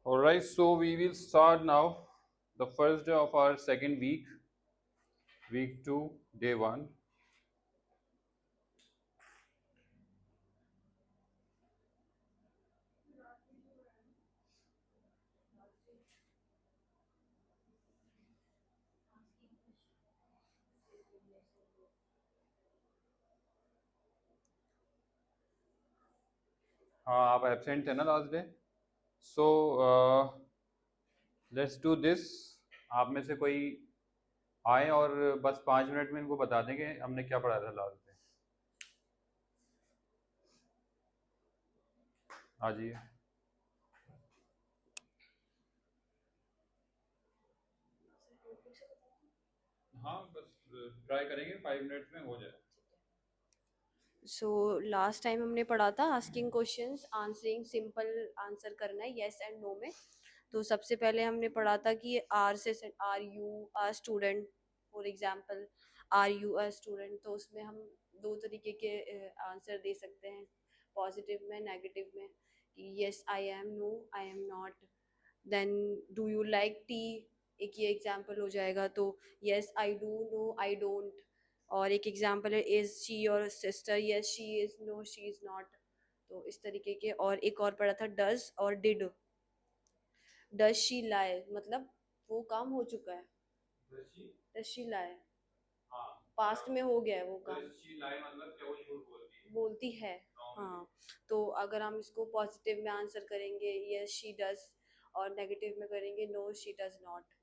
All right, so we will start now the first day of our second week, week 2, day 1. हाँ, आप absent थे ना last day. So let's do this. आप में से कोई आए और बस 5 मिनट में इनको बता दें कि हमने क्या पढ़ा था लास्ट डे। आ जाइए। हाँ, बस ट्राई करेंगे 5 मिनट में हो जाए। सो लास्ट टाइम हमने पढ़ा था asking questions, answering, simple answer करना है येस एंड नो में। तो सबसे पहले हमने पढ़ा था कि आर से are you are student, for example are you a student. तो उसमें हम दो तरीके के आंसर दे सकते हैं, पॉजिटिव में, नेगेटिव में, कि yes I am, no I am not. Then do you like tea, एक ये एग्जांपल हो जाएगा। तो yes I do, no I don't. और एक एग्जांपल है is she your sister, yes she is, no she is not. तो इस तरीके के। और एक और पढ़ा था डज और डिड। डज शी लाई मतलब वो काम हो चुका है, डज शी लाई हाँ, पास्ट में हो गया है वो काम, मतलब क्या वो झूठ बोलती है। बोलती है। हाँ, तो अगर हम इसको पॉजिटिव में आंसर करेंगे यस शी डज, और नेगेटिव में करेंगे no she does not.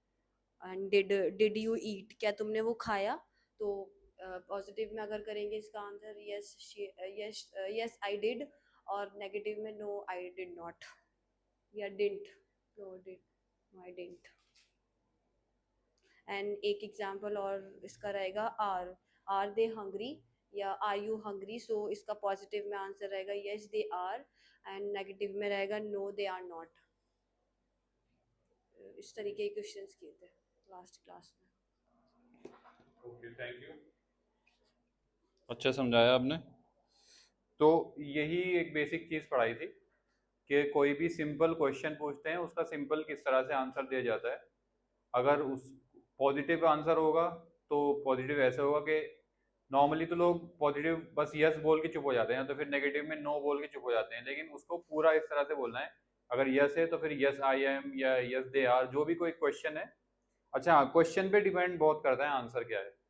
And did you eat, क्या तुमने वो खाया। तो पॉजिटिव में अगर करेंगे इसका answer yes yes yes I did, और नेगेटिव में नो आई डिड नॉट, या didn't, no did, no I didn't. And एक एग्जांपल और इसका रहेगा आर दे हंग्री, या आर यू हंग्री। सो इसका पॉजिटिव में आंसर रहेगा yes they are, and negative में रहेगा नो दे आर नॉट। इस तरीके के क्वेश्चंस किए थे लास्ट क्लास में। Okay, thank you. अच्छा समझाया आपने। तो यही एक बेसिक चीज़ पढ़ाई थी कि कोई भी सिंपल क्वेश्चन पूछते हैं उसका सिंपल किस तरह से आंसर दिया जाता है। अगर उस पॉजिटिव आंसर होगा तो पॉजिटिव ऐसे होगा कि नॉर्मली तो लोग पॉजिटिव बस यस बोल के चुप हो जाते हैं, तो फिर नेगेटिव में नो बोल के चुप हो जाते हैं, लेकिन उसको पूरा इस तरह से बोलना है। अगर यस है तो फिर यस आई एम या यस दे आर, जो भी कोई क्वेश्चन है। अच्छा हाँ, क्वेश्चन पे डिपेंड बहुत करता है आंसर क्या है।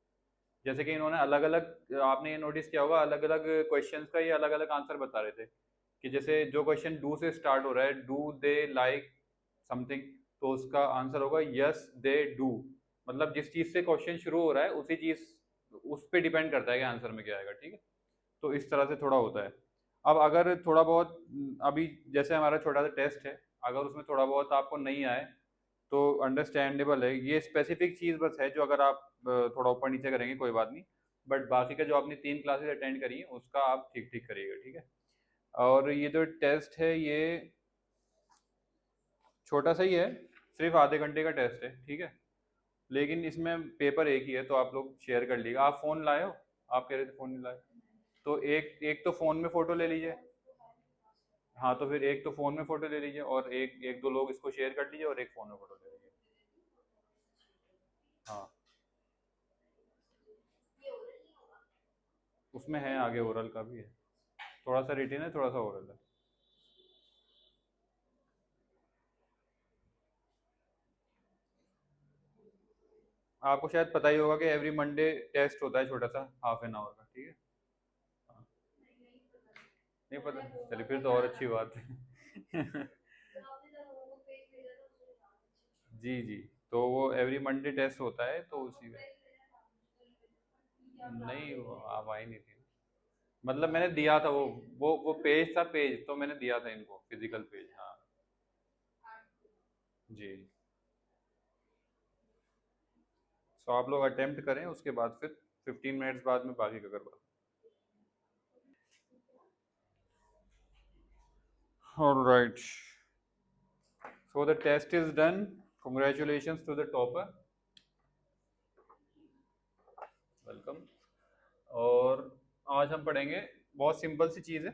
जैसे कि इन्होंने अलग अलग, आपने ये नोटिस किया होगा, अलग अलग क्वेश्चंस का ये अलग अलग आंसर बता रहे थे। कि जैसे जो क्वेश्चन डू से स्टार्ट हो रहा है, डू दे लाइक समथिंग, तो उसका आंसर होगा यस दे डू। मतलब जिस चीज़ से क्वेश्चन शुरू हो रहा है उसी चीज़, उस पर डिपेंड करता है कि आंसर में क्या आएगा। ठीक है, तो इस तरह से थोड़ा होता है। अब अगर थोड़ा बहुत अभी जैसे हमारा छोटा सा टेस्ट है, अगर उसमें थोड़ा बहुत आपको नहीं आए तो अंडरस्टैंडेबल है। ये स्पेसिफिक चीज़ बस है जो अगर आप थोड़ा ऊपर नीचे करेंगे कोई बात नहीं। बट बाकी का जो आपने 3 क्लासेस अटेंड करी हैं उसका आप ठीक ठीक करिएगा, ठीक है। और ये जो टेस्ट है ये छोटा सा ही है, सिर्फ आधे घंटे का टेस्ट है, ठीक है। लेकिन इसमें पेपर एक ही है, तो आप लोग शेयर कर लीजिएगा। आप फ़ोन लाए हो? आप कह रहे थे फ़ोन नहीं लाए। तो एक एक तो फ़ोन में फ़ोटो ले लीजिए। हाँ, तो फिर एक तो फ़ोन में फ़ोटो ले लीजिए और एक एक दो लोग इसको शेयर कर लीजिए और एक फ़ोन में फ़ोटो ले लीजिए। हाँ, उसमें है आगे ओरल का भी है। थोड़ा सा रिटेन है, थोड़ा सा ओरल है। आपको शायद पता ही होगा कि एवरी मंडे टेस्ट होता है छोटा सा, ½ एन आवर का, ठीक है। हाँ, नहीं पता, चलिए फिर तो और अच्छी बात है। जी जी, तो वो एवरी मंडे टेस्ट होता है तो उसी में। नहीं, वो आप आई नहीं थी। मतलब मैंने दिया था वो पेज था, पेज तो मैंने दिया था इनको, फिजिकल पेज, हाँ। जी। सो आप लोग अटेम्प्ट करें, उसके बाद फिर 15 मिनट्स बाद में बाकी का करवा। Alright, so the test is done. Congratulations to the topper, welcome. और आज हम पढ़ेंगे, बहुत सिंपल सी चीज़ है।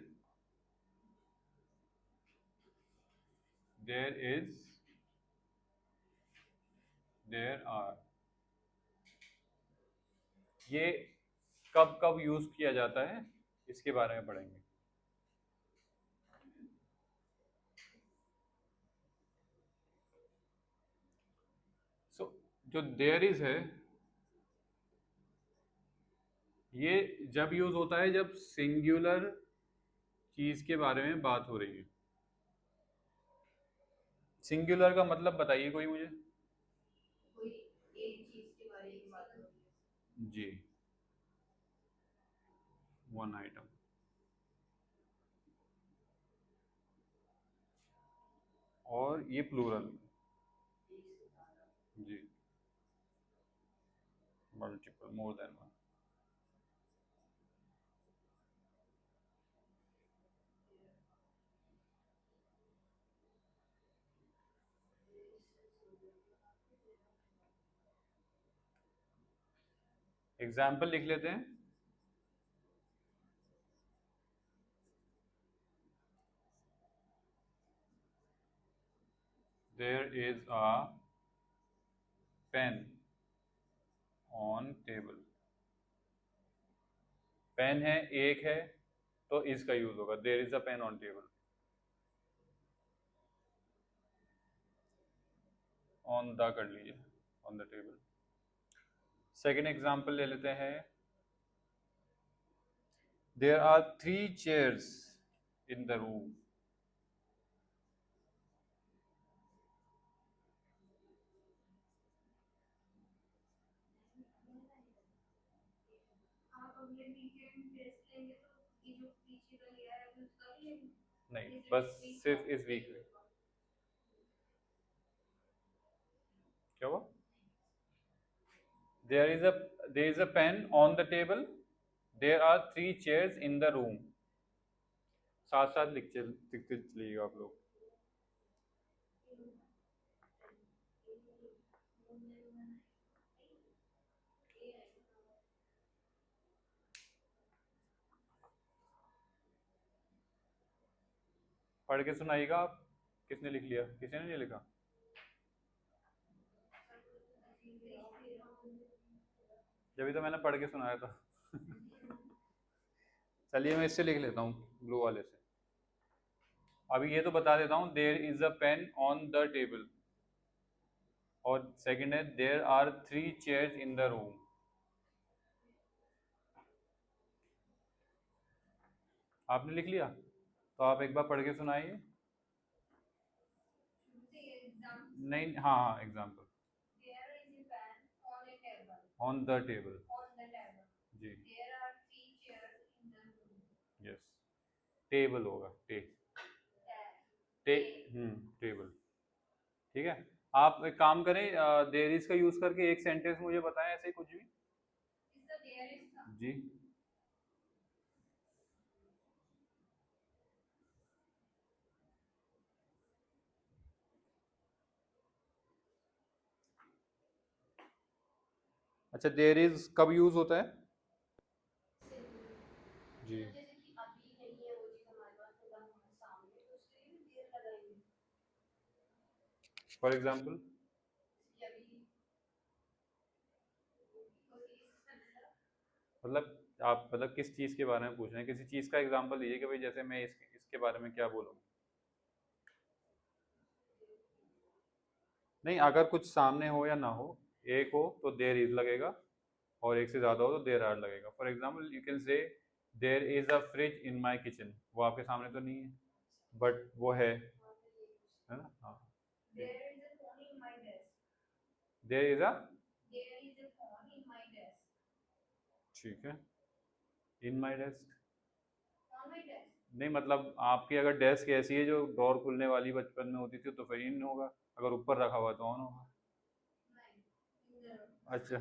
देयर इज देयर आर, ये कब कब यूज किया जाता है इसके बारे में पढ़ेंगे। सो जो देयर इज है, ये जब यूज होता है जब सिंगुलर चीज के बारे में बात हो रही है। सिंगुलर का मतलब बताइए कोई मुझे। कोई एक चीज के बारे में बात हो रही है। जी, वन आइटम। और ये प्लूरल। जी, multiple, more than one. Example लिख लेते हैं। There is a pen on table. Pen है, एक है, तो इसका यूज होगा, there is a pen on table. On the कर लीजिए, on the table. Second example ले लेते हैं। There are 3 chairs in the room. आप अगले वीकेंड टेस्ट लेंगे तो ये जो पीछे का लिया है अभी उसका भी लेंगे? नहीं, बस सिर्फ इस वीक में। क्या हुआ? There is a there is a pen on the table, there are 3 chairs in the room. साथ साथ लिखते चलिएगा आप लोग। पढ़ के सुनाइएगा आप। किसने लिख लिया, किसी ने नहीं लिखा? जब तो मैंने पढ़ के सुनाया था। चलिए मैं इससे लिख लेता हूँ, ब्लू वाले से। अभी ये तो बता देता हूँ, there is a pen on the table, और सेकंड है there are 3 chairs in the room. आपने लिख लिया? तो आप एक बार पढ़ के सुनाइए। नहीं, हाँ हाँ, एग्जाम्पल। On the table. जी, यस, टेबल होगा, टे टेबल। ठीक है, आप एक काम करें, देयर इज का यूज करके एक सेंटेंस मुझे बताएं, ऐसे कुछ भी। जी, अच्छा, देयर इज कब यूज होता है? जी, जैसे कि अभी नहीं है वो चीज हमारे पास तो हम सामने तो उसके लिए भी देर लगाएंगे फॉर एग्जाम्पल। कि अभी मतलब आप मतलब किस चीज के बारे में पूछ रहे हैं? किसी चीज का एग्जाम्पल दीजिए कि भाई जैसे मैं इसके बारे में क्या बोलूँ। नहीं, अगर कुछ सामने हो या ना हो, एक हो तो देयर इज लगेगा, और एक से ज्यादा हो तो देयर आर लगेगा। For example you can say there is a fridge in my kitchen. वो आपके सामने तो नहीं है, बट वो है ना? हाँ, देयर इज अ, ठीक है, इन माई डेस्क। नहीं मतलब आपकी अगर डेस्क ऐसी है जो डोर खुलने वाली बचपन में होती थी तो फिर इन होगा, अगर ऊपर रखा हुआ तो ऑन होगा। अच्छा,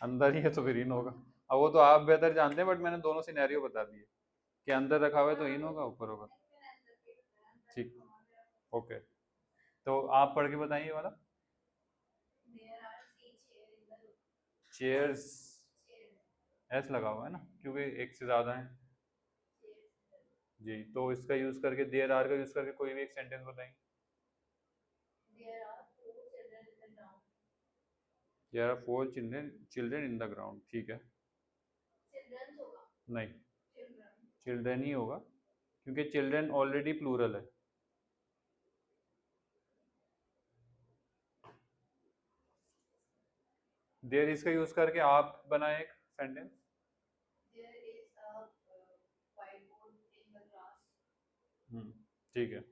अंदर ही है तो फिर इन होगा। अब वो तो आप बेहतर जानते हैं, बट मैंने दोनों सिनेरियो बता दिए कि अंदर रखा हुआ है तो इन होगा, ऊपर होगा। ठीक, ओके, तो आप पढ़ के बताइए ये वाला। चेयर्स, एस लगा हुआ है ना, क्योंकि एक से ज्यादा है। जी, तो इसका यूज करके, देयर आर का यूज करके कोई भी एक सेंटेंस बताएंगे। There are 4 children children in the ground, ठीक है। नहीं, चिल्ड्रन ही होगा क्योंकि चिल्ड्रन ऑलरेडी प्लूरल है। देयर इज का यूज करके आप बनाए एक सेंटेंस। ठीक है,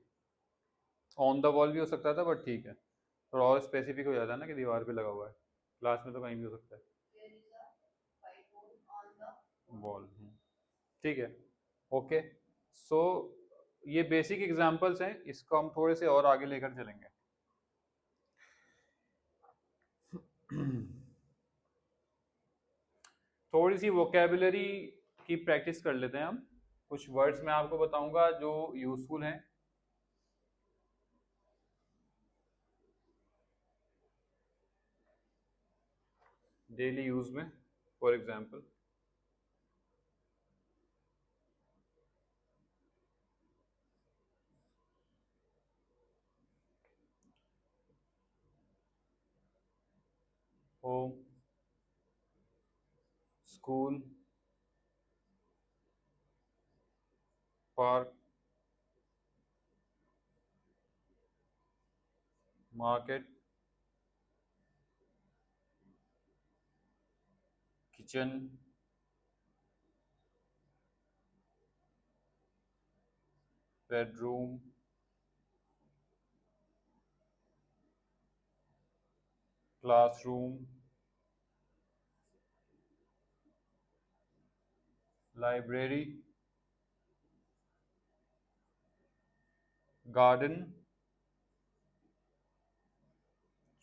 ऑन द वॉल भी हो सकता था बट ठीक है, थोड़ा और स्पेसिफिक हो जाता है ना कि दीवार पे लगा हुआ है। क्लास में तो कहीं भी हो सकता है। वॉल, ठीक है, ओके। सो ये बेसिक एग्जांपल्स हैं, इसको हम थोड़े से और आगे लेकर चलेंगे। थोड़ी सी वोकेबुलरी की प्रैक्टिस कर लेते हैं हम। कुछ वर्ड्स मैं आपको बताऊंगा जो यूजफुल हैं डेली यूज में। For example, home, school, park, market, kitchen, bedroom, classroom, library, garden,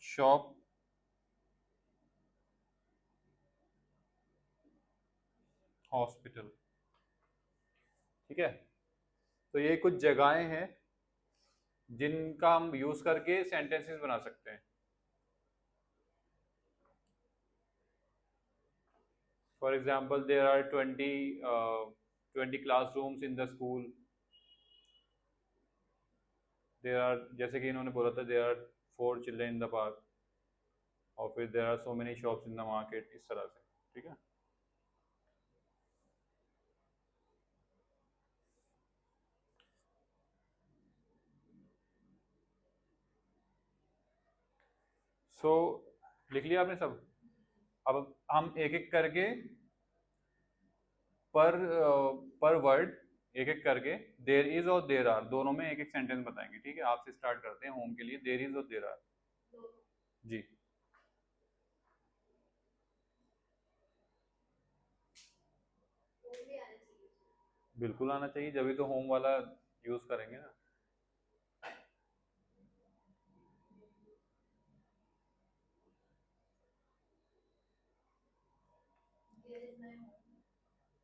shop, hospital. ठीक है, तो ये कुछ जगहें हैं जिनका हम यूज करके सेंटेंसेस बना सकते हैं। For example, there are 20 classrooms in the school. There are, जैसे कि इन्होंने बोला था, there are 4 children in the park, और फिर there are so many shops in the market, इस तरह से। ठीक है, सो लिख लिया आपने सब। अब हम एक एक करके पर वर्ड एक एक करके देयर इज और देयर आर दोनों में एक एक सेंटेंस बताएंगे। ठीक है, आपसे स्टार्ट करते हैं। होम के लिए देयर इज और देयर आर। जी, बिल्कुल आना चाहिए, जब भी तो होम वाला यूज करेंगे ना।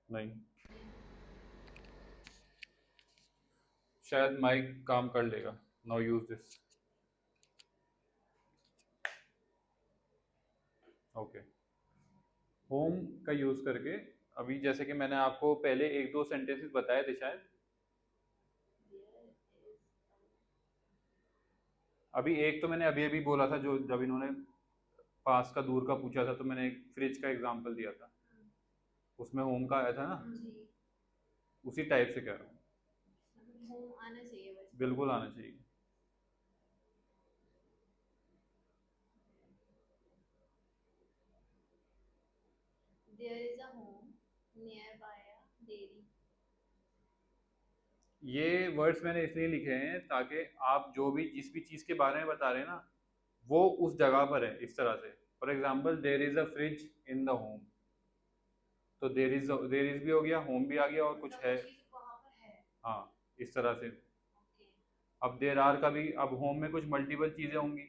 नहीं, शायद माइक काम कर लेगा। Now use this. Okay, home का यूज करके अभी जैसे कि मैंने आपको पहले एक दो सेंटेंसेस बताए थे शायद। अभी एक तो मैंने अभी अभी बोला था, जो जब इन्होंने पास का दूर का पूछा था तो मैंने एक फ्रिज का एग्जांपल दिया था, उसमें होम का आया था ना। उसी टाइप से कह रहा हूँ। होम आना चाहिए बस, बिल्कुल आना चाहिए। There is a home nearby a dairy. ये वर्ड्स मैंने इसलिए लिखे हैं ताकि आप जो भी जिस भी चीज़ के बारे में बता रहे हैं ना, वो उस जगह पर है, इस तरह से। For example, there is a fridge in the home, तो देर इज भी हो गया, होम भी आ गया, और कुछ है। हाँ, इस तरह से। अब देर आर का भी, अब होम में कुछ मल्टीपल चीजें होंगी,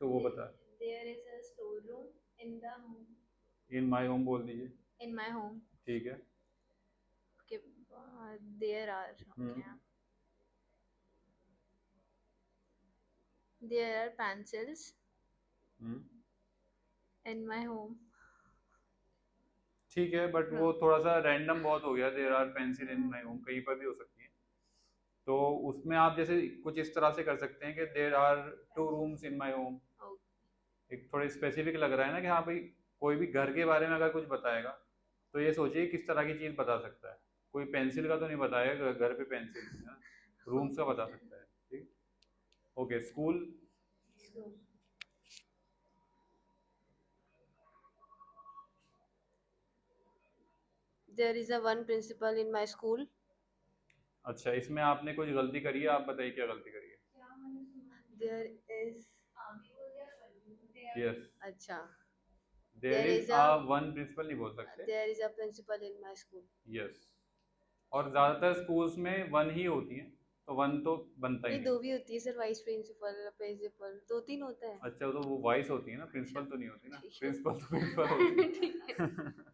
तो वो बता। There is a store room in the home. In my home बोल दीजिए। इन माई होम, ठीक है। There are, there are pencils in my home. ठीक है, बट वो थोड़ा सा रैंडम बहुत हो गया। There are pencil in my home कहीं पर भी हो सकती है, तो उसमें आप जैसे कुछ इस तरह से कर सकते हैं कि there are 2 rooms in my home, एक थोड़े स्पेसिफिक लग रहा है ना कि हाँ भाई कोई भी घर के बारे में अगर कुछ बताएगा तो ये सोचिए किस तरह की चीज़ बता सकता है। कोई पेंसिल का तो नहीं बताएगा घर पे पेंसिल है ना, रूम्स का बता सकता है। ठीक, okay. School, There is a one principal in my school. अच्छा इसमें आपने कुछ गलती करी है, आप बताइए क्या गलती करी है। There is यस, अच्छा there there is is a a one principal नहीं बोल सकते। there is a principal in my school. Yes, और ज़्यादातर स्कूल्स में वन ही होती हैं, तो वन तो बनता ही नहीं, नहीं। दो भी होती है सर, वाइस प्रिंसिपल प्रिंसिपल, दो तीन होता है। अच्छा तो वो वाइस होती है ना, प्रिंसिपल तो नहीं होती ना, ठीक है। प्रिंसिपल तो प्रिंसिपल होती ठीक है। है।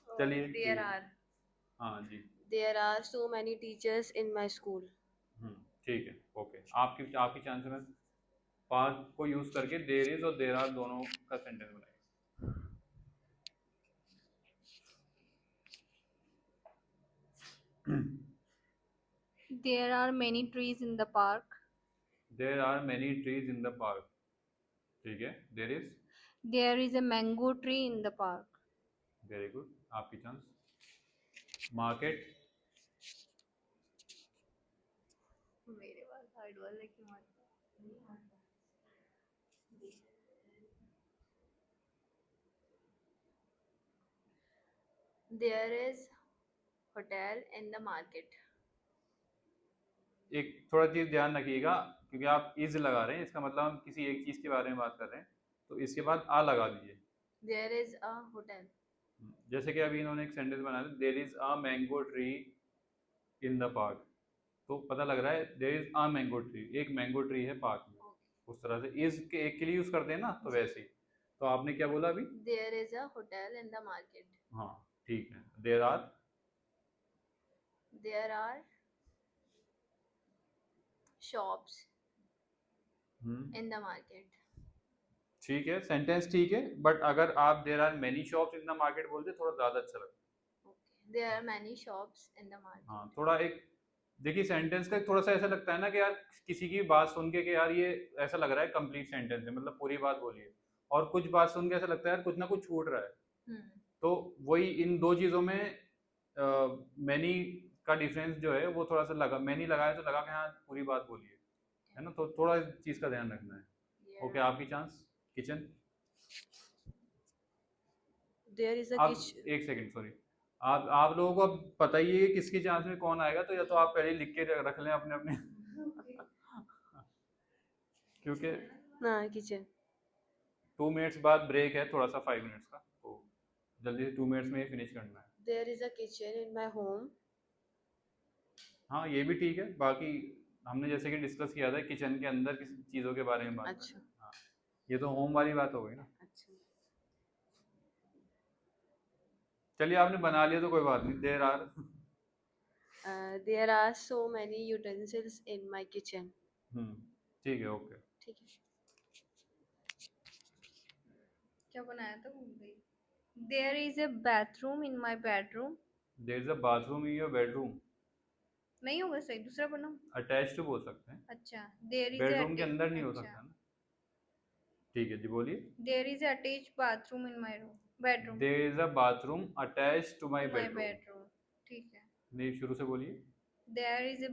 चलिए There ठीक है। are हाँ जी। there are so many teachers in my school. ठीक है, ओके। आपकी आपकी चांस में पार्ट को यूज करके देयर इज और देयर आर दोनों का सेंटेंस बनाइए। There are many trees in the park. There are many trees in the park. ठीक है, there is, There is a mango tree in the park. Very good. आपकी chance. Market, मेरे पास hard वाला क्यों आता There is hotel in the market. एक थोड़ा चीज ध्यान रखिएगा क्योंकि आप इज लगा रहे हैं, इसका मतलब हम किसी एक चीज के बारे में बात कर रहे हैं, तो इसके बाद आ लगा दीजिए। There is a hotel. जैसे कि अभी इन्होंने एक सेंटेंस बनाया, there is a mango tree in the park, तो पता लग रहा है there is a mango tree, एक मैंगो ट्री है पार्क में। उस तरह से इज के एक के लिए यूज करते हैं ना, तो वैसे ही। तो आपने क्या बोला अभी? There is a hotel in the market. हाँ ठीक है, there are, There are shops in the market. ठीक है, सेंटेंस ठीक है, बट अगर आप there are many shops in the market बोलते थोड़ा ज्यादा अच्छा लगता। Okay. There are many shops in the market. हाँ थोड़ा एक, देखिए सेंटेंस का थोड़ा सा ऐसा लगता है ना कि यार किसी की बात सुन के यार ये ऐसा लग रहा है कंप्लीट सेंटेंस है, मतलब पूरी बात बोलिए, और कुछ बात सुन के ऐसा लगता है यार कुछ ना कुछ छूट रहा है। तो वही इन दो चीज़ों में मैनी का डिफरेंस जो है वो थोड़ा सा लगा, मैनी लगाया तो लगा कि हाँ पूरी बात बोलिए, है ना, तो थोड़ा इस चीज़ का ध्यान रखना है। Yeah. ओके, आपकी chance. Kitchen, There is a आप kitchen. एक सेकंड सॉरी, आप लोगों को अब पता ही है कि किसकी चांस में कौन आएगा, तो या तो आप पहले लिख के रख लें अपने अपने क्योंकि हाँ, kitchen. 2 मिनट्स बाद ब्रेक है थोड़ा सा 5 मिनट्स का, तो जल्दी से 2 मिनट्स में ही फिनिश करना है। There is a kitchen in my home. हाँ ये भी ठीक है, बाकी हमने जैसे कि डिस्कस किया था किचन के अंदर किसी चीज़ों के बारे में बात अच्छा. करना है। हाँ ये तो होम वाली बात हो गई ना। अच्छा. चलिए आपने बना लिया तो कोई बात नहीं। There are, There are so many utensils in my kitchen. ठीक है, ओके। ठीक है. क्या बनाया था भूल गई. There is a bathroom in my bedroom. There is a bathroom in your bedroom, नहीं होगा सही, दूसरा बनाओ. अटैच्ड बोल सकते हैं, अच्छा. There is बेडरूम के a अंदर नहीं हो अच्छा. सकता ना। ठीक है जी, बोलिए। There is a attached bathroom in my room. Bedroom. There is a bathroom attached to my To my bedroom. bedroom. ठीक है. नहीं, शुरू से बोलिए। There is a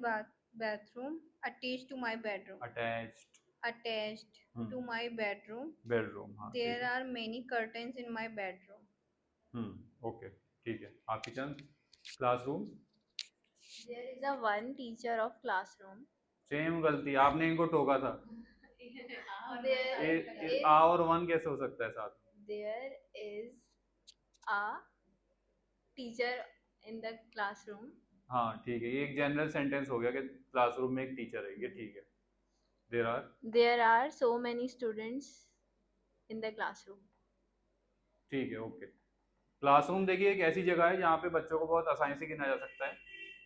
bathroom attached to my bedroom. Attached Attached to my bedroom. Bedroom, हाँ ठीक There है। are many curtains in my bedroom. Okay ठीक है। आपकी chance. Classroom, There is a one teacher of classroom. Same गलती, आपने इनको टोका था। There आ और वन कैसे हो सकता है साथ में? there is a teacher in the classroom. हाँ ठीक है, ये एक जनरल सेंटेंस हो गया कि क्लासरूम में एक टीचर है, ये ठीक है। There are, There are so many students in the classroom. ठीक है, ओके। क्लासरूम देखिए एक ऐसी जगह है जहाँ पे बच्चों को बहुत आसानी से गिना जा सकता है,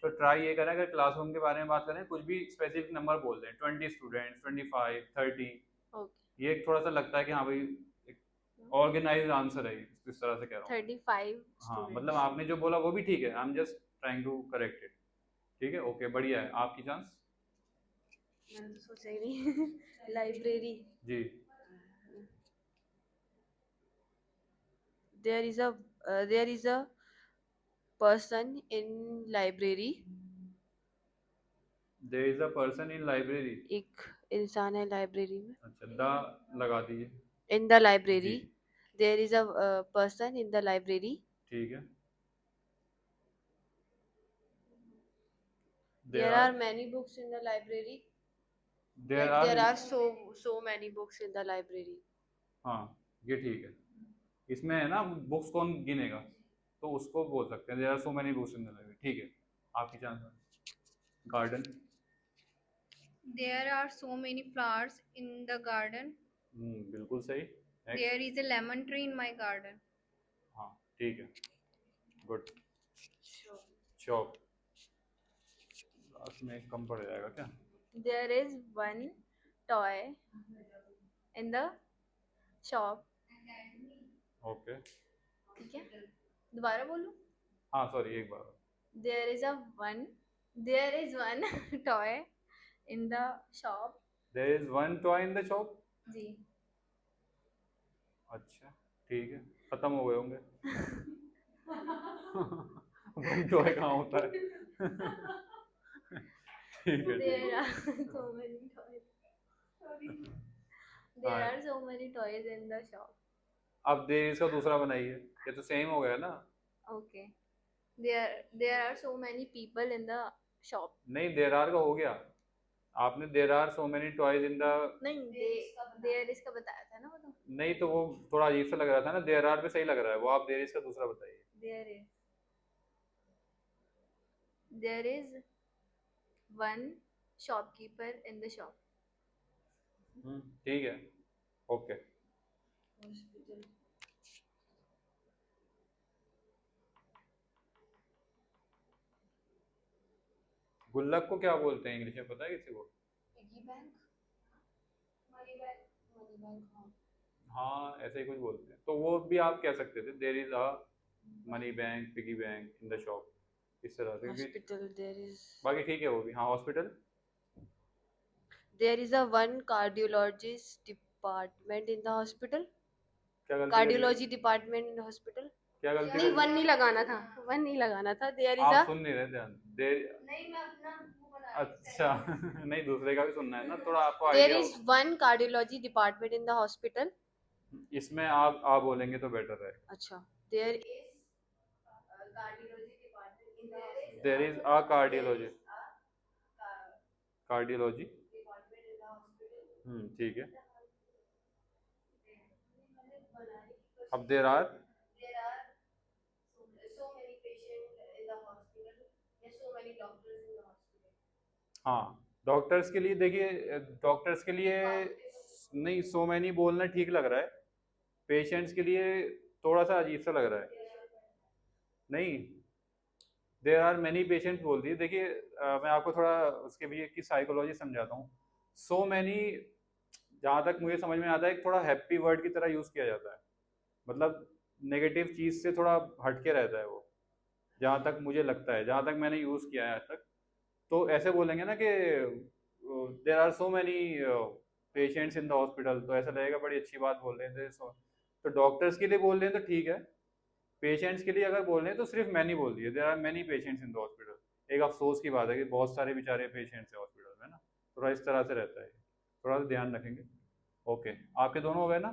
तो ट्राई ये करें अगर क्लासरूम के बारे में बात करें कुछ भी स्पेसिफिक नंबर बोल दें, 20 स्टूडेंट्स, 25, 30, Okay. ये एक थोड़ा सा लगता है कि हाँ भाई एक ऑर्गेनाइज्ड आंसर है, इस तरह से कह रहा हूँ। 35 हाँ students. मतलब आपने जो बोला वो भी ठीक है, I am just trying to correct it. ठीक है, ओके, बढ़िया है। आपकी चांस। मैंने तो सोचा ही नहीं. लाइब्रेरी. जी, there is a person in library. There is a person in library. एक इंसान है लाइब्रेरी में। अच्छा, द लगा दीजिए। In the ji, library, there is a person in the library. ठीक है। There there are are many books in the library. There Like are there are so many books in the library. हाँ, ये ठीक है। इसमें है ना, books कौन गिनेगा, तो उसको बोल सकते हैं there are so many books in the library. ठीक है, आपकी chance. Garden. There are so many flowers in the garden. बिल्कुल सही। There next. is a lemon tree in my garden. हाँ, ठीक है, गुड। शॉप, लास्ट में एक कम पड़ जाएगा क्या? There is one toy in the shop. Okay. ठीक है, दोबारा बोलूं? हाँ सॉरी, एक बार। There is one toy in the shop. There is one toy in the shop. जी। अच्छा, ठीक है, खत्म हो गए होंगे। वन टॉय कहाँ होता है? ठीक है, ठीक There है। are so many toys. Sorry. There हाँ, are so many toys in the shop. अब देयर इसका दूसरा बनाइए, ये तो सेम हो गया ना। Okay. There are so many people in the shop. नहीं, देयर आर का हो गया। आपने there are so many toys in the. नहीं, देयर इसका बताया था ना वो तो। नहीं, तो वो थोड़ा अजीब सा लग रहा था ना, देयर आर पे सही लग रहा है वो। आप देयर इसका दूसरा बताइए। There is one shopkeeper in the shop. ठीक है, ओके। Hospital. गुल्लक को क्या बोलते हैं इंग्लिश में, पता है किसी को? Piggy bank. Money bank. Money bank. हाँ. हाँ, ऐसे ही कुछ बोलते हैं, तो वो भी आप कह सकते थे, there is a money bank, piggy bank in the shop, इस तरह से, क्योंकि Hospital. बाकी ठीक है वो भी। हाँ, hospital. There is a one cardiologist department in the hospital. क्या गलती करी है? Cardiology department in the hospital. क्या गलती नहीं, करी वन है? नहीं लगाना था, वन नहीं लगाना था। There is आप a सुन नहीं रहे, ध्यान। देर। नहीं, मैं अपना वो बना रही थी। अच्छा। नहीं, दूसरे का भी सुनना है ना, थोड़ा आपको There आइडिया is हो। one cardiology department in the hospital. इसमें आप बोलेंगे तो बेटर है। अच्छा। There is a cardiology department in the hospital. There is a cardiology. Cardiology. Department in the hospital. ठीक है। अब there are. There are so many patients in the hospital. There are so many doctors in the hospital. हाँ, doctors के लिए देखिए, doctors के लिए नहीं, सो मैनी बोलना ठीक लग रहा है। पेशेंट्स के लिए थोड़ा सा अजीब सा लग रहा है। नहीं, देयर आर मैनी पेशेंट्स बोल दिए। देखिए, मैं आपको थोड़ा उसके भी की साइकोलॉजी समझाता हूँ। सो मैनी, जहाँ तक मुझे समझ में आता है, एक थोड़ा हैप्पी वर्ड की तरह यूज़ किया जाता है, मतलब नेगेटिव चीज़ से थोड़ा हटके रहता है वो, जहाँ तक मुझे लगता है, जहाँ तक मैंने यूज़ किया है आज तक। तो ऐसे बोलेंगे ना कि there are so many patients in the hospital, तो ऐसा लगेगा बड़ी अच्छी बात बोल रहे हैं। तो डॉक्टर्स के लिए बोल रहे हैं तो ठीक है, पेशेंट्स के लिए अगर बोल रहे हैं तो सिर्फ मैनी बोल दिए, there are many patients in the hospital. एक अफसोस की बात है कि बहुत सारे बेचारे पेशेंट्स हैं हॉस्पिटल में ना, थोड़ा इस तरह से रहता है, थोड़ा सा ध्यान रखेंगे। ओके, आपके दोनों हो गए ना?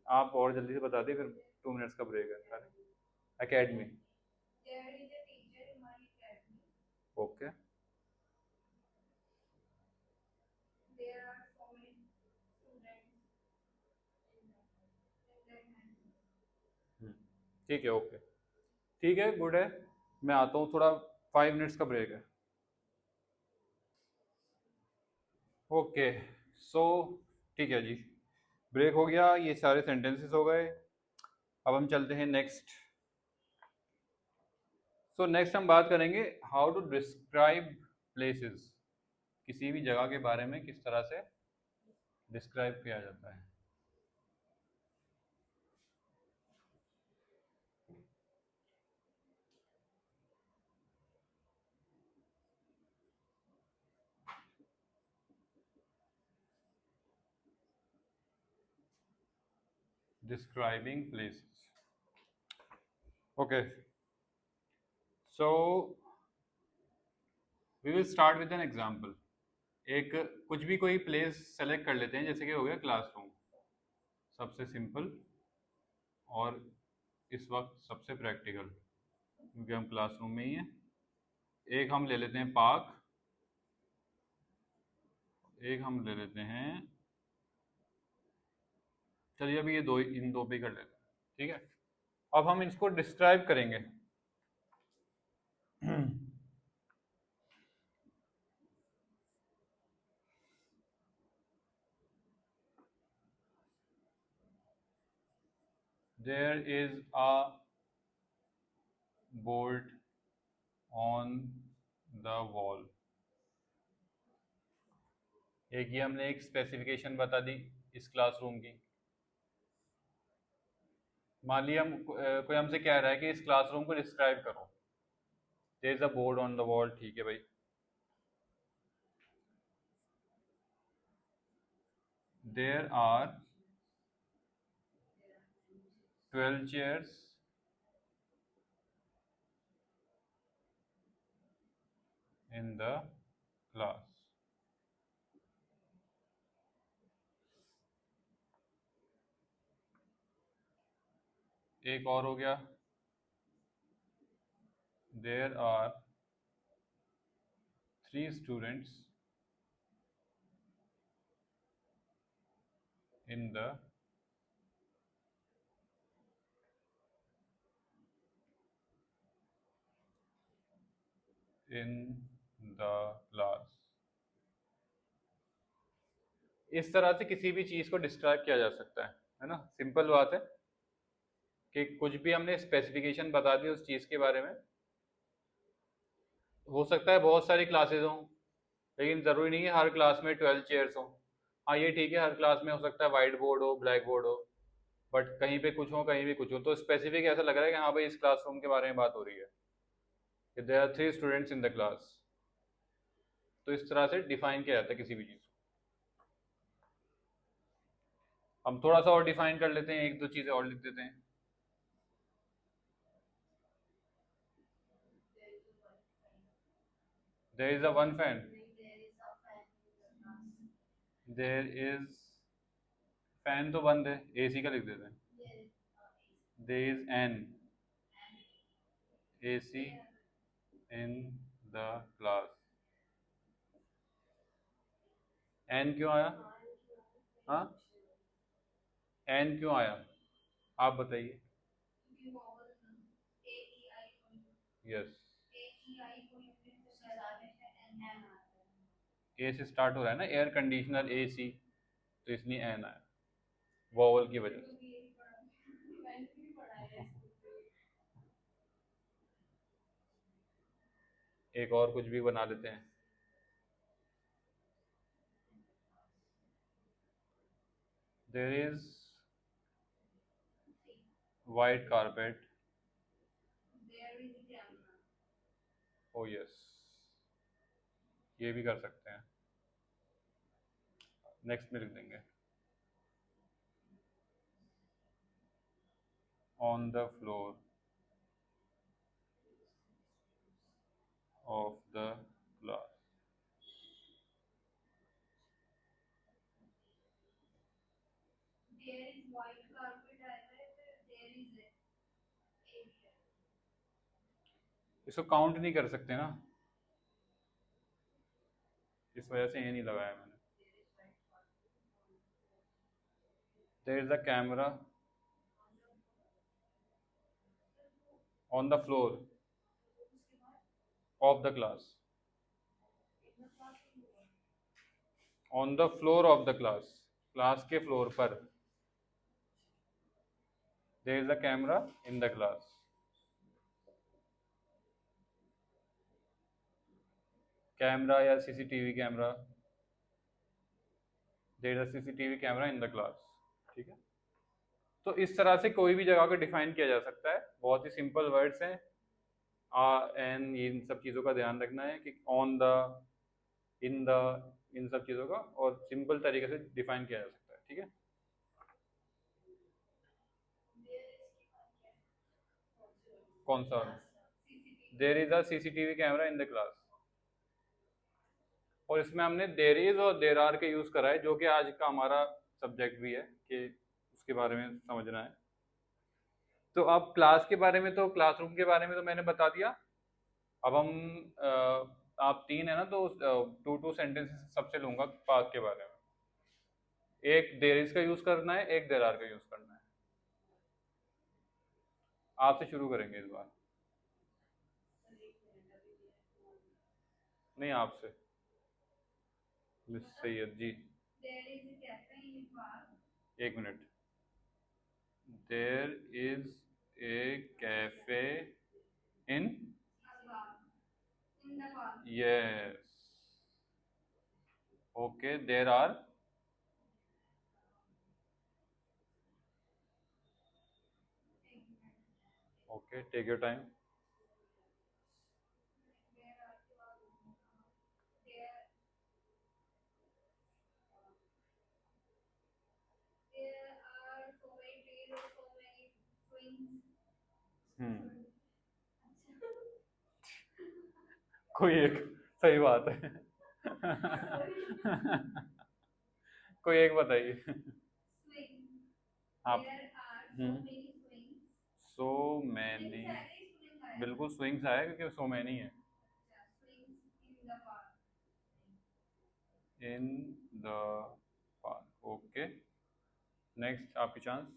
आप और जल्दी से बता दिए, फिर 2 मिनट्स का ब्रेक है। Academy. There is a teacher in my academy. Okay. There are so many students in the academy. ठीक है, ओके, ठीक है, गुड है। मैं आता हूँ, थोड़ा 5 मिनट्स का ब्रेक है। ओके, सो ठीक है जी, ब्रेक हो गया, ये सारे सेंटेंसेस हो गए। अब हम चलते हैं नेक्स्ट। सो नेक्स्ट हम बात करेंगे हाउ टू डिस्क्राइब प्लेसेस, किसी भी जगह के बारे में किस तरह से डिस्क्राइब किया जाता है। Describing places. Okay, so we will start with an example. एक कुछ भी कोई प्लेस सेलेक्ट कर लेते हैं, जैसे कि हो गया क्लासरूम, सबसे सिंपल और इस वक्त सबसे प्रैक्टिकल, क्योंकि हम क्लासरूम में ही हैं। एक हम ले लेते हैं पार्क, एक हम ले लेते हैं, चलिए अभी ये दो, इन दो पे ही कर लेते हैं, ठीक है। अब हम इसको डिस्क्राइब करेंगे। There is a board on the wall। एक ये हमने एक स्पेसिफिकेशन बता दी इस क्लासरूम की। मान लिया हम कोई हमसे कह रहा है कि इस क्लासरूम को डिस्क्राइब करो। There is a board on the wall, ठीक है भाई। There are 12 chairs in the class। एक और हो गया, there are 3 students in the class। इस तरह से किसी भी चीज़ को डिस्क्राइब किया जा सकता है ना। सिंपल बात है कि कुछ भी हमने स्पेसिफिकेशन बता दी उस चीज़ के बारे में। हो सकता है बहुत सारी क्लासेज हों, लेकिन ज़रूरी नहीं है हर क्लास में 12 चेयर्स हों। हाँ ये ठीक है, हर क्लास में हो सकता है वाइट बोर्ड हो, ब्लैक बोर्ड हो, बट कहीं पे कुछ हो कहीं भी कुछ हो। तो स्पेसिफिक ऐसा लग रहा है कि हाँ भाई इस क्लासरूम के बारे में बात हो रही है कि there are 3 students in the class. तो इस तरह से डिफाइन किया जाता है किसी भी चीज़ को। हम थोड़ा सा और डिफाइन कर लेते हैं, एक दो चीज़ें और लिख देते हैं। There is a one fan, there is, fan तो बंद है, एसी का लिख देते हैं। There is an AC in the class. An क्यों आया? हाँ, एन क्यों आया आप बताइए। यस, ए से स्टार्ट हो रहा है ना, एयर कंडीशनर एसी, तो इसलिए एन आया वॉवल की वजह से। एक और कुछ भी बना लेते हैं। There is white carpet, oh yes, ये भी कर सकते हैं। नेक्स्ट में लिख देंगे on the floor of the class. इसको काउंट नहीं कर सकते ना, इस वजह से ये नहीं लगाया मैंने। There is a camera on the floor of the class, on the floor of the class, class के फ्लोर पर। There is a camera in the class, camera या CCTV camera, there is a CCTV camera in the class, ठीक है। तो इस तरह से कोई भी जगह को डिफाइन किया जा सकता है, बहुत ही सिंपल वर्ड्स हैं। एन, इन सब चीज़ों का ध्यान रखना है कि ऑन द, इन द, इन सब चीज़ों का और सिंपल तरीके से डिफाइन किया जा सकता है, ठीक है। कौन सा? There is a CCTV camera in the class. और इसमें हमने देयर इज और देयर आर के यूज करा है, जो कि आज का हमारा सब्जेक्ट भी है कि उसके बारे में समझना है। तो अब क्लास के बारे में, तो क्लासरूम के बारे में तो मैंने बता दिया। अब हम आप तीन है ना, तो टू टू सेंटेंसेस सबसे लूंगा पार्क के बारे में। एक देयर इज का यूज करना है, एक देयर आर का यूज करना है। आपसे शुरू करेंगे इस बार। नहीं, आपसे। मिस सैयद जी। एक minute. There is a cafe in, yes. Okay, there are, okay, take your time. Hmm, कोई एक सही बात है। कोई एक बताइए आप। सो मैनी, बिल्कुल स्विंग्स आया क्योंकि सो मैनी है। इन द पार्क, ओके। नेक्स्ट आपकी चांस।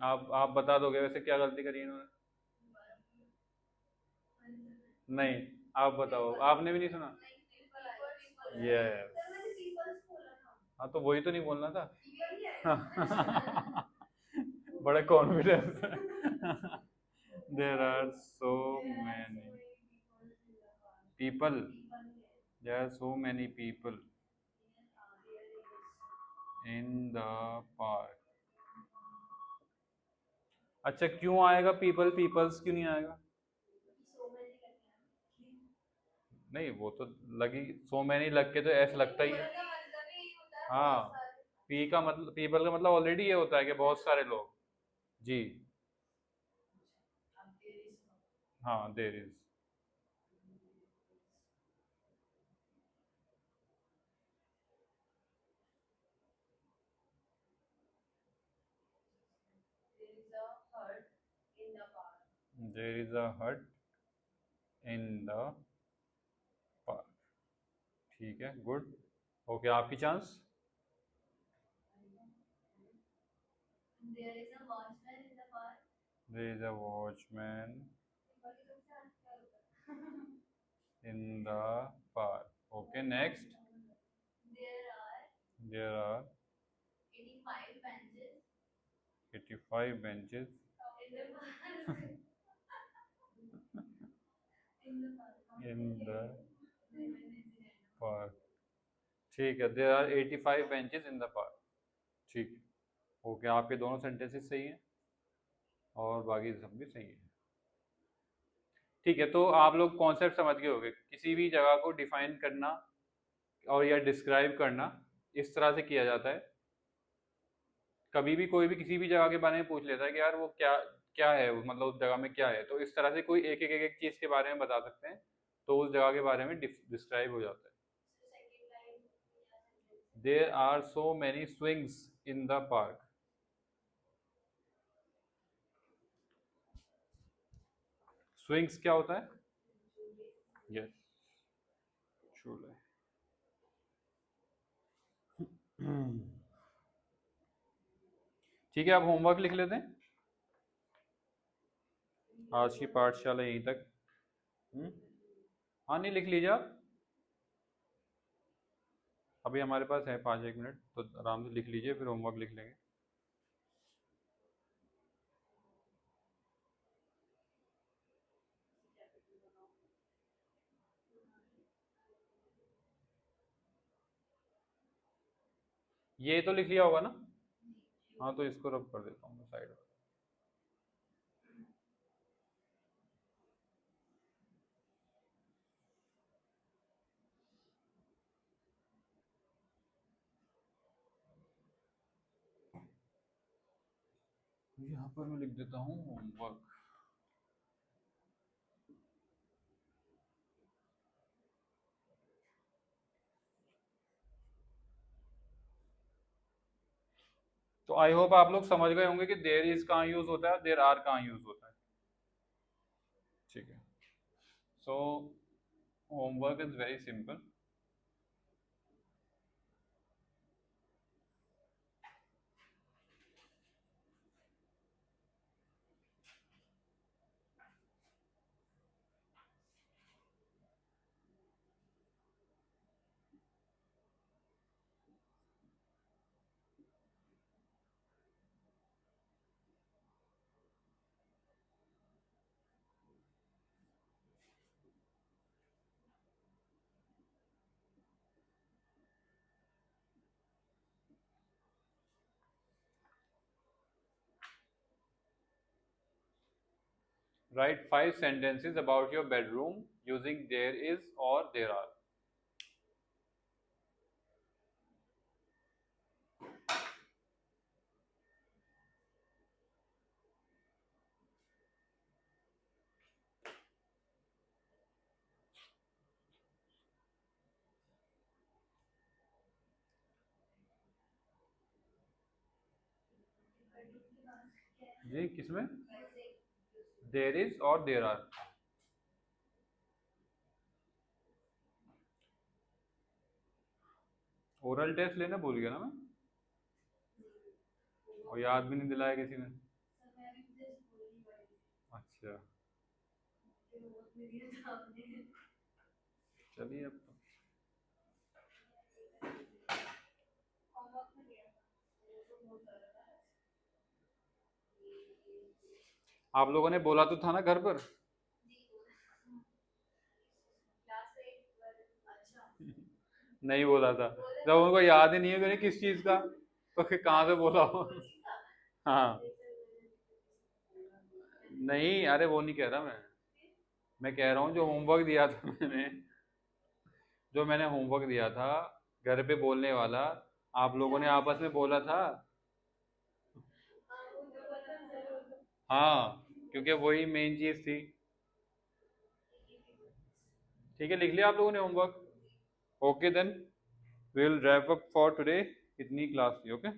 आप बता दोगे वैसे क्या गलती करी इन्होंने? नहीं, आप बताओ, आपने भी नहीं सुना? यस। हाँ, तो वही तो नहीं बोलना था। बड़े confidence. There are so many people, there are so many people in the park. अच्छा, क्यों आएगा पीपल, पीपल्स क्यों नहीं आएगा? नहीं, वो तो लगी, सो मैनी लग के तो ऐसा लगता ही है। हाँ, पी का मतलब, पीपल का मतलब ऑलरेडी ये होता है कि बहुत सारे लोग। जी। हाँ, देर इज। देर इज अ हट इन द पार्क। ठीक है, गुड। ओके, आपकी chance. There is a watchman in the park. Okay, next. There are 85 benches in the park। ठीक है, there are 85 benches in the park। ठीक है, ओके, आपके दोनों सेंटेंसेस सही हैं और बाकी सब भी सही है। ठीक है, तो आप लोग कॉन्सेप्ट समझ गए होंगे। किसी भी जगह को डिफाइन करना और या डिस्क्राइब करना इस तरह से किया जाता है। कभी भी कोई भी किसी भी जगह के बारे में पूछ लेता है कि यार वो क्या क्या है, मतलब उस जगह में क्या है, तो इस तरह से कोई एक चीज के बारे में बता सकते हैं, तो उस जगह के बारे में डिस्क्राइब हो जाता है। There are so many swings in the park. Swings क्या होता है? यस, शूल है। ठीक है, आप होमवर्क लिख लेते हैं। आज की पाठशाला यहीं तक। हाँ, नहीं, लिख लीजिए आप। अभी हमारे पास है 5-1 मिनट, तो आराम से लिख लीजिए, फिर होमवर्क लिख लेंगे। ये तो लिख लिया होगा ना? हाँ, तो इसको रब कर देता हूँ मैं साइड में। यहाँ पर मैं लिख देता हूँ होमवर्क। तो आई होप आप लोग समझ गए होंगे कि देयर इज कहाँ यूज होता है, देयर आर कहाँ यूज होता है। ठीक है, so homework is very simple. Write 5 sentences about your bedroom using there is or there are. जी किसमें? There is और there are. ओरल टेस्ट लेना भूल गया ना मैं, और याद भी नहीं दिलाया किसी ने। अच्छा चलिए, अब तो आप लोगों ने बोला तो था ना घर पर। नहीं बोला था, जब उनको याद ही नहीं है कि किस चीज का, तो फिर कहाँ से बोला हो। हाँ नहीं, अरे वो नहीं कह रहा मैं कह रहा हूँ जो होमवर्क दिया था मैंने, जो मैंने होमवर्क दिया था घर पे बोलने वाला, आप लोगों ने आपस में बोला था। हाँ क्योंकि वही मेन चीज थी। ठीक है, लिख लिया आप लोगों ने homework? Okay then we will wrap up for today. इतनी क्लास थी, ओके।